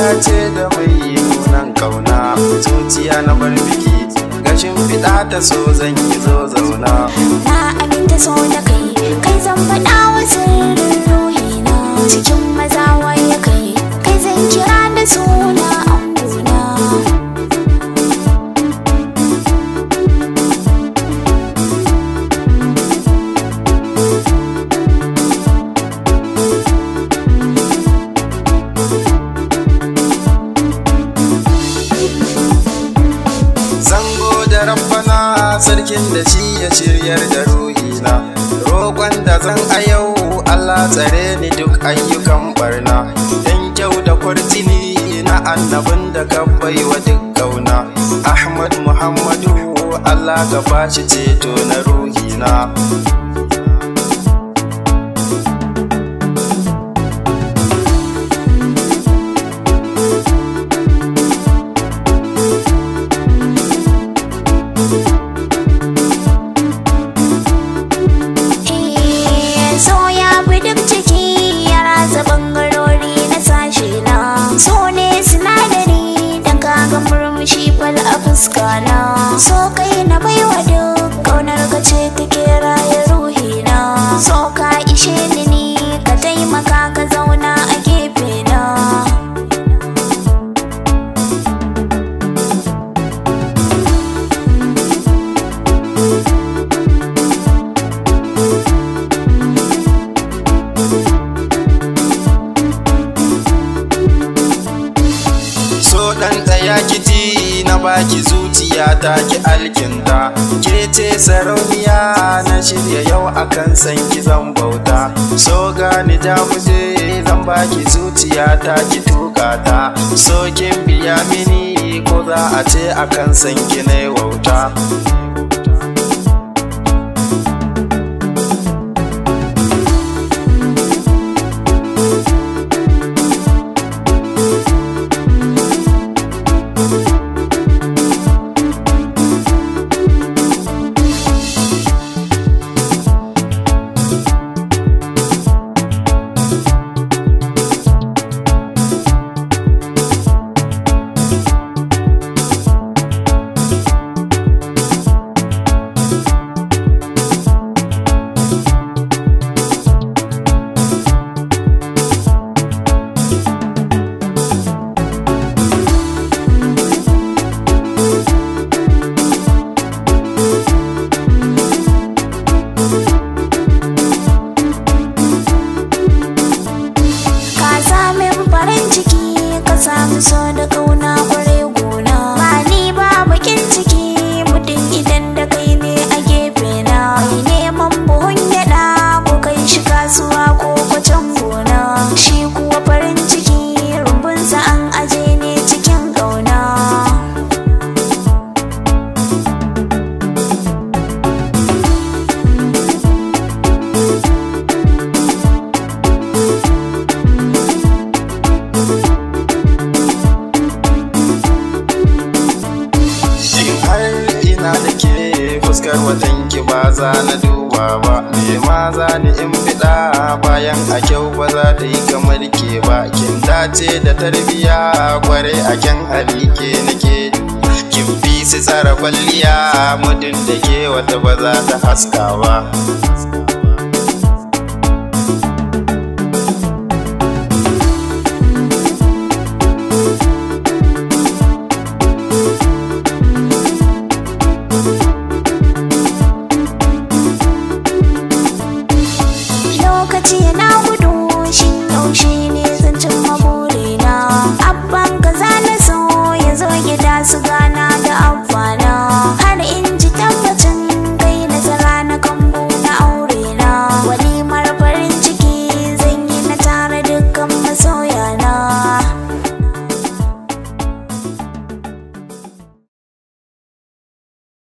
dace da mai nunan kauna zuciya na bar biki gashin fida ta so zan yi zo zauna na aminta so da kai kai zan faɗa wa sirrin ruhina cikin maza waye kai kai zan kira da suna angona sarkin da shi ya shiryar da ruhina roƙon da zan a yau Allah tsare ni duk ayyukan barna dan kyau da kwartini na annabin da ka baiwa duk kauna Ahmad Muhammadu Allah ka bashi ceto na ruhina so kai na baiwa duk kaunar ka ce take raye ruhina so ka ishe ni ka taimaka ka zauna a gefe na so dan tsaya kiti na baki zuciya ta ki alkinta ke ce sarauniya na shirya yau akan san ki zan bauta so gani jamuje zan baki zuciya ta ki tuka ta so kin biya mini ko za a ce akan san ki ne wauta so da kauna kwarai gona ba ni ba bakin ciki mutum idan da kai ne a gefe na mai neman buhun gyada ko kai shi kasuwa ko kwacen gona shi kuwa farin ciki rumbunsa an aje ne cikin kauna fuskar watanki ba za na duba ba me ma za ni in fida bayan a kyau ba za ta yi kamar ke ba kin dace da tarbiya kware a kyan hali ke nake kin fi su tsara kwalliya mudin da ke wata ba za ta haska ba na gudu shi yaushe ne zan cimma burina abban ka zana so ya zo gida su gane